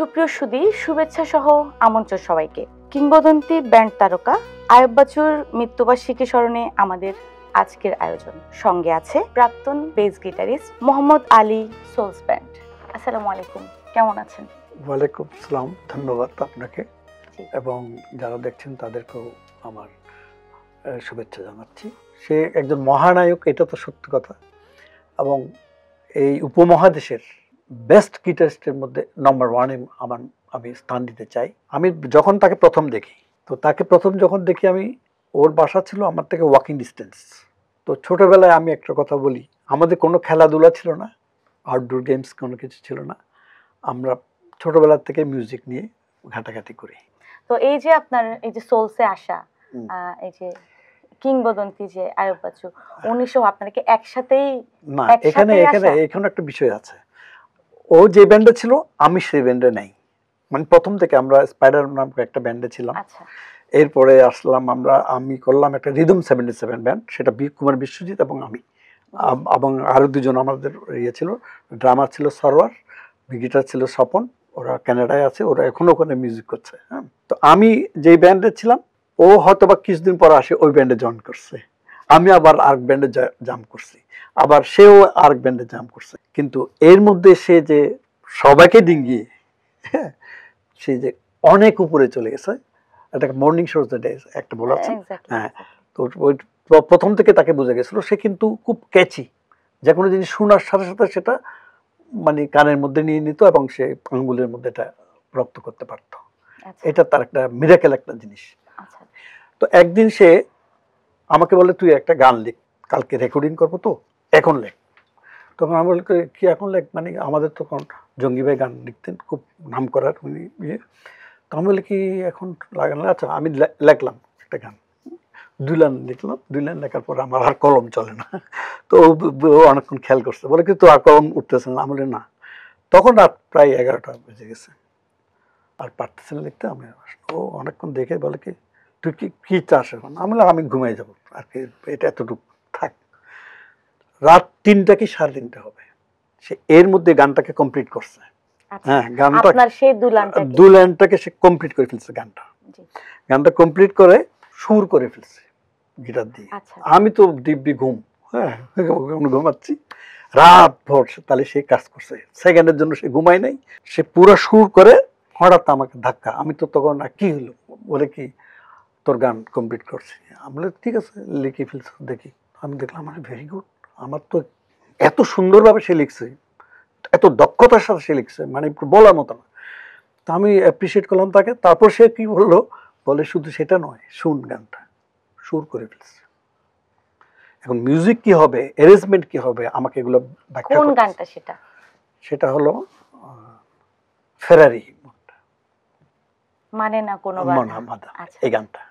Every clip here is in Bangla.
সুপ্রিয় সুধী, শুভেচ্ছা সহ আমন্ত্রণ সবাইকে। কিংবদন্তি ব্যান্ড তারকা আয়ুব বাচ্চুর মৃত্যুবার্ষিকী স্মরণে আমাদের আজকের আয়োজন। সঙ্গে আছে প্রাক্তন bass guitarist Mohammad Ali Souls band. আসসালামু আলাইকুম, কেমন আছেন? ওয়ালাইকুম আসসালাম, ধন্যবাদ আপনাকে এবং যারা দেখছেন তাদেরকেও আমার শুভেচ্ছা জানাচ্ছি। সে একজন মহানায়ক, এটা তো সত্যি কথা, এবং এই উপমহাদেশের বেস্ট গিটারিস্টের মধ্যে নম্বর ওয়ানে আমি স্থান দিতে চাই। আমি যখন তাকে প্রথম দেখি, তো তাকে প্রথম যখন দেখি আমি, ওর বাসা ছিল আমার থেকে ওয়াকিং ডিস্টেন্স। তো ছোটোবেলায় আমি একটা কথা বলি, আমাদের কোনো খেলাধুলা ছিল না, আউটডোর গেমস কোনো কিছু ছিল না, আমরা ছোটবেলা থেকে মিউজিক নিয়ে ঘাটাঘাটি করি। তো এই যে আপনার এই যে সোলসে আসা, এই যে কিংবদন্তি যে আয়ুব বাচ্চু, উনি সব আপনাকে একসাথেই না, এখানে একটা বিষয় আছে। ও যে ব্যান্ডে ছিল আমি সেই ব্যান্ডে নাই, মানে প্রথম থেকে আমরা স্পাইডার নামক একটা ব্যান্ডে ছিলাম। এরপরে আসলাম আমি করলাম একটা রিদম 77 ব্যান্ড, সেটা কুমার বিশ্বজিৎ এবং আমি এবং আরো দুজন আমাদের ইয়ে ছিল, ড্রামার ছিল সরওয়ার, গিটার ছিল স্বপন, ওরা কানাডায় আছে, ওরা এখনো ওখানে মিউজিক করছে। হ্যাঁ, তো আমি যেই ব্যান্ডে ছিলাম, ও হয়তো বা কিছুদিন পর আসে ওই ব্যান্ডে জয়েন করছে, আমি আবার আরেক ব্যান্ডে জাম্প করছি, আবার সেও আরেক ব্যান্ডে জাম্প করছে। কিন্তু এর মধ্যে সে যে সবাইকে ডিঙ্গিয়ে, হ্যাঁ, সে যে অনেক উপরে চলে গেছে। একটা মর্নিং শো একটা বলা আছে, হ্যাঁ, তো ওই প্রথম থেকে তাকে বোঝা গেছিল সে কিন্তু খুব ক্যাচি, যে কোনো জিনিস শোনার সাথে সাথে সেটা মানে কানের মধ্যে নিয়ে নিত এবং সে আঙ্গুলের মধ্যে এটা রপ্ত করতে পারতো। এটা তার একটা মিরাকেল একটা জিনিস। তো একদিন সে আমাকে বলে, তুই একটা গান লিখ, কালকে রেকর্ডিং করবো, তো এখন লেখ। তখন আমি বলি, কি এখন লেখ? মানে আমাদের তখন জঙ্গি ভাই গান লিখতেন, খুব নাম করার উনি ইয়ে। তো আমি বলি, কি এখন লাগান? আচ্ছা, আমি লেখলাম একটা গান, 2 লাইন লিখলাম। 2 লাইন লেখার পর আমার আর কলম চলে না। তো ও অনেকক্ষণ খেয়াল করছে, বলে কি তোর আর কলম উঠতেছে না? আমি বলি না। তখন রাত প্রায় 11টা বেজে গেছে, আর পারতেছে না লিখতে। আমি ও অনেকক্ষণ দেখে বলে, কি তুই কি চাস এখন? আমি বললাম, আমি ঘুমিয়ে যাবো আর কি, এটা এতটুকু থাক। রাত 3টা কি 3:30 হবে, সে এর মধ্যে গানটাকে কমপ্লিট করছে। হ্যাঁ, গানটা 2 লাইনটাকে সে কমপ্লিট করে ফেলছে। গানটা কমপ্লিট করে সুর করে ফেলছে গিটার দিয়ে। আমি তো দিব্যি ঘুম, হ্যাঁ, ঘুমাচ্ছি রাত ভর। তাহলে সে কাজ করছে, সেকেন্ডের জন্য সে ঘুমায় নাই, সে পুরো সুর করে। হঠাৎ আমাকে ধাক্কা, আমি তো তখন কি হলো বলে, কি তোর গান কমপ্লিট করছি? আমি বলি, ঠিক আছে, লিখে ফেলছ দেখি। আমি দেখলাম, মানে ভেরি গুড, আমার তো এত সুন্দরভাবে সে লিখছে, এত দক্ষতার সাথে সে লিখছে, মানে বলার মতো না। তা আমি অ্যাপ্রিসিয়েট করলাম তাকে। তারপর সে কি বললো, বলে শুধু সেটা নয়, শুন, গানটা সুর করে ফেলছে, এখন মিউজিক কি হবে, অ্যারেঞ্জমেন্ট কি হবে, আমাকে এগুলো ব্যাখ্যা করতে। কোন গানটা সেটা? সেটা হলো ফেরারি, মানে না কোনো বাধা, এই গানটা।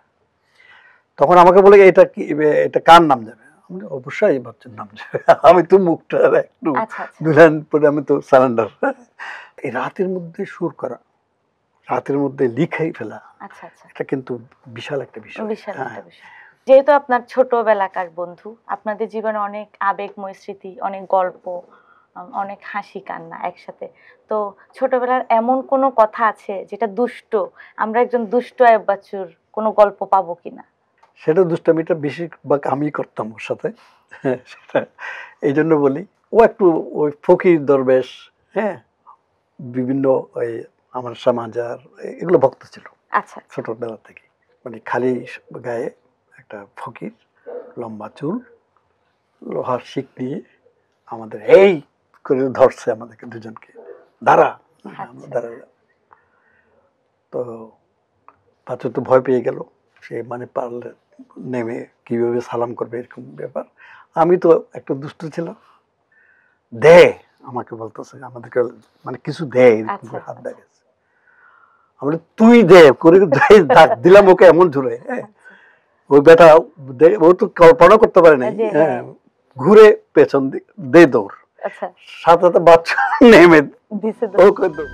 তখন আমাকে বলে, এটা কি, এটা কার নাম যাবে? আমি অবশ্যই বাচ্চার নাম যাবে। আমি তো মুখটা একটু 2 লাইন পরে আমি তো সারেন্ডার। এই রাতের মধ্যে সুর করা, রাতের মধ্যে লিখাই ফেলা, এটা কিন্তু বিশাল একটা বিষয়। যেহেতু আপনার ছোটবেলাকার বন্ধু, আপনাদের জীবনে অনেক আবেগময় স্মৃতি, অনেক গল্প, অনেক হাসি কান্না একসাথে, তো ছোটবেলার এমন কোনো কথা আছে যেটা দুষ্ট, আমরা একজন দুষ্ট আয়ুব বাচ্চুর কোনো গল্প পাবো কিনা? সেটা দুষ্টামিটা বেশিরভাগ আমি করতাম ওর সাথে, সেটা এই জন্য বলি। ও একটু ওই ফকির দরবেশ, হ্যাঁ, বিভিন্ন ওই আমার সমাজার এগুলো ভক্ত ছিল ছোটবেলা থেকে। মানে খালি গায়ে একটা ফকির, লম্বা চুল, লোহার শিক নিয়ে আমাদের এই করে ধরছে আমাদেরকে দুজনকে, দাঁড়া, আমরা দাঁড়ালাম। তো বাচ্চা তো ভয় পেয়ে গেল, সে মানে পারলে নেমে কিভাবে সালাম করবে এরকম ব্যাপার। আমি তো একটু দুষ্ট ছিলাম, দে আমাকে বলতেছে, আমাদেরকে মানে কিছু দে, এরকম করে হাত দেখাচ্ছে। আমরা তুই দে করে দিলাম ওকে এমন জোরে, হ্যাঁ, ওই বেটা ও তো কল্পনা করতে পারে নাই, হ্যাঁ, ঘুরে পেছন দিকে দে দৌড়, সাথে সাথে বাচ্চা নেমে ওকে দৌড়।